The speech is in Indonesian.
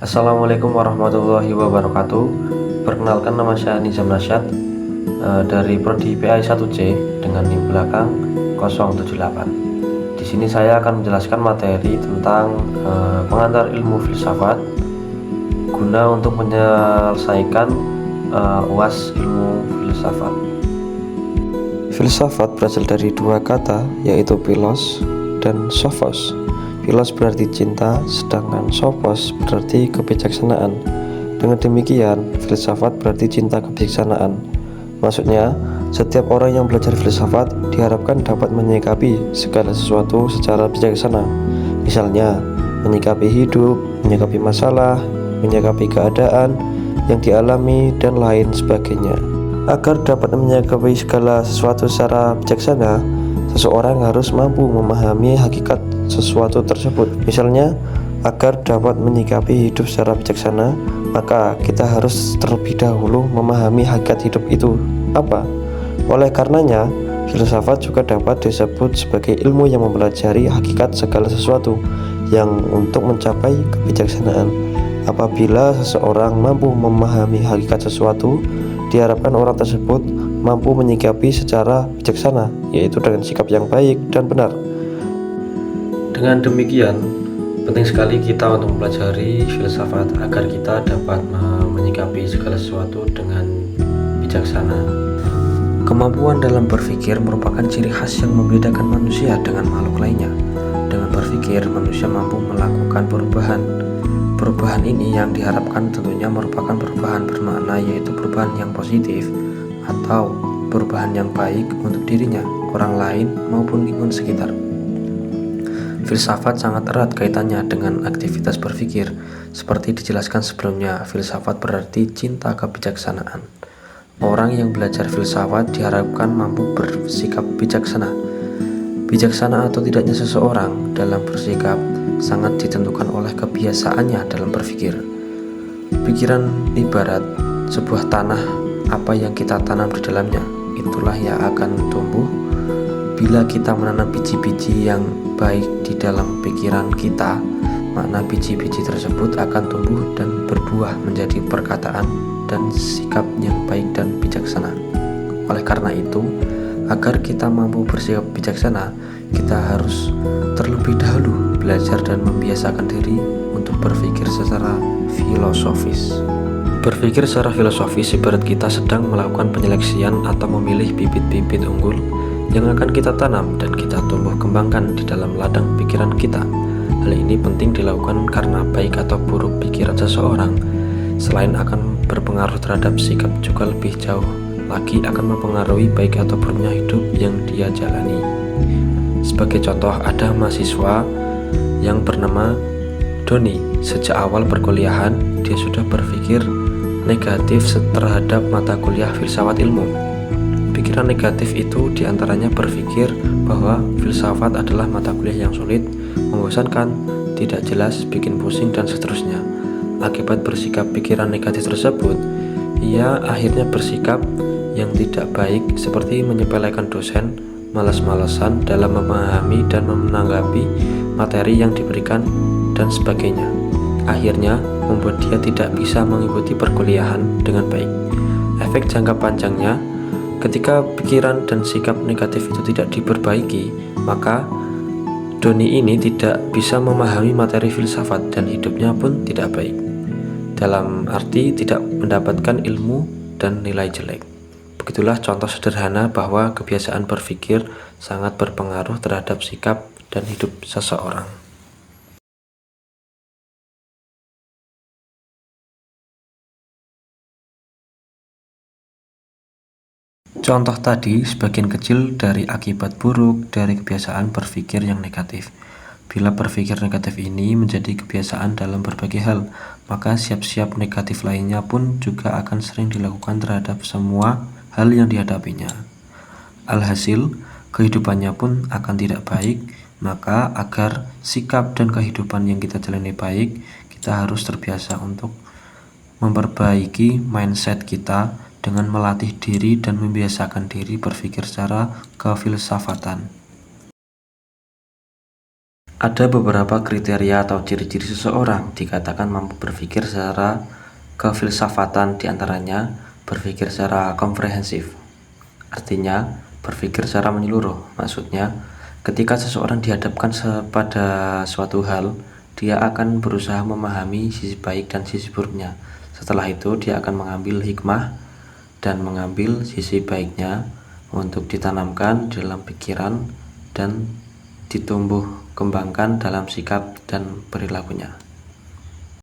Assalamualaikum warahmatullahi wabarakatuh. Perkenalkan, nama saya Nizam Nasyad dari Prodi PI 1C dengan NIM belakang 078. Di sini saya akan menjelaskan materi tentang pengantar ilmu filsafat guna untuk menyelesaikan UAS ilmu filsafat. Filsafat berasal dari dua kata, yaitu philos dan sophos. Philos berarti cinta, sedangkan sophos berarti kebijaksanaan. Dengan demikian, filsafat berarti cinta kebijaksanaan. Maksudnya, setiap orang yang belajar filsafat diharapkan dapat menyikapi segala sesuatu secara bijaksana. Misalnya, menyikapi hidup, menyikapi masalah, menyikapi keadaan yang dialami, dan lain sebagainya. Agar dapat menyikapi segala sesuatu secara bijaksana, seseorang harus mampu memahami hakikat sesuatu tersebut. Misalnya, agar dapat menyikapi hidup secara bijaksana, maka kita harus terlebih dahulu memahami hakikat hidup itu apa. Oleh karenanya, filsafat juga dapat disebut sebagai ilmu yang mempelajari hakikat segala sesuatu yang untuk mencapai kebijaksanaan. Apabila seseorang mampu memahami hakikat sesuatu, diharapkan orang tersebut mampu menyikapi secara bijaksana, yaitu dengan sikap yang baik dan benar. Dengan demikian, penting sekali kita untuk mempelajari filsafat agar kita dapat menyikapi segala sesuatu dengan bijaksana. Kemampuan dalam berpikir merupakan ciri khas yang membedakan manusia dengan makhluk lainnya. Dengan berpikir, manusia mampu melakukan perubahan. Perubahan ini yang diharapkan tentunya merupakan perubahan bermakna, yaitu perubahan yang positif atau perubahan yang baik untuk dirinya, orang lain, maupun lingkungan sekitar. Filsafat sangat erat kaitannya dengan aktivitas berpikir. Seperti dijelaskan sebelumnya, filsafat berarti cinta kebijaksanaan. Orang yang belajar filsafat diharapkan mampu bersikap bijaksana. Bijaksana atau tidaknya seseorang dalam bersikap sangat ditentukan oleh kebiasaannya dalam berpikir. Pikiran ibarat sebuah tanah, apa yang kita tanam di dalamnya, itulah yang akan tumbuh. Bila kita menanam biji-biji yang baik di dalam pikiran kita, makna biji-biji tersebut akan tumbuh dan berbuah menjadi perkataan dan sikap yang baik dan bijaksana. Oleh karena itu, agar kita mampu bersikap bijaksana, kita harus terlebih dahulu belajar dan membiasakan diri untuk berpikir secara filosofis. Berpikir secara filosofis ibarat kita sedang melakukan penyeleksian atau memilih bibit-bibit unggul yang akan kita tanam dan kita tumbuh kembangkan di dalam ladang pikiran kita. Hal ini penting dilakukan karena baik atau buruk pikiran seseorang, selain akan berpengaruh terhadap sikap, juga lebih jauh lagi akan mempengaruhi baik atau buruknya hidup yang dia jalani. Sebagai contoh, ada mahasiswa yang bernama Doni. Sejak awal perkuliahan, dia sudah berpikir negatif terhadap mata kuliah filsafat ilmu. Pikiran negatif itu diantaranya berpikir bahwa filsafat adalah mata kuliah yang sulit, membosankan, tidak jelas, bikin pusing, dan seterusnya. Akibat bersikap pikiran negatif tersebut, ia akhirnya bersikap yang tidak baik, seperti menyepelekan dosen, malas-malasan dalam memahami dan menanggapi materi yang diberikan, dan sebagainya. Akhirnya membuat dia tidak bisa mengikuti perkuliahan dengan baik. Efek jangka panjangnya, ketika pikiran dan sikap negatif itu tidak diperbaiki, maka Doni ini tidak bisa memahami materi filsafat dan hidupnya pun tidak baik. Dalam arti tidak mendapatkan ilmu dan nilai jelek. Begitulah contoh sederhana bahwa kebiasaan berpikir sangat berpengaruh terhadap sikap dan hidup seseorang. Contoh tadi sebagian kecil dari akibat buruk dari kebiasaan berpikir yang negatif. Bila berpikir negatif ini menjadi kebiasaan dalam berbagai hal, maka siap-siap negatif lainnya pun juga akan sering dilakukan terhadap semua hal yang dihadapinya. Alhasil, kehidupannya pun akan tidak baik. Maka agar sikap dan kehidupan yang kita jalani baik, kita harus terbiasa untuk memperbaiki mindset kita dengan melatih diri dan membiasakan diri berpikir secara kefilsafatan. Ada beberapa kriteria atau ciri-ciri seseorang dikatakan mampu berpikir secara kefilsafatan, diantaranya berpikir secara komprehensif. Artinya, berpikir secara menyeluruh. Maksudnya, ketika seseorang dihadapkan pada suatu hal, dia akan berusaha memahami sisi baik dan sisi buruknya. Setelah itu, dia akan mengambil hikmah dan mengambil sisi baiknya untuk ditanamkan dalam pikiran dan ditumbuh kembangkan dalam sikap dan perilakunya.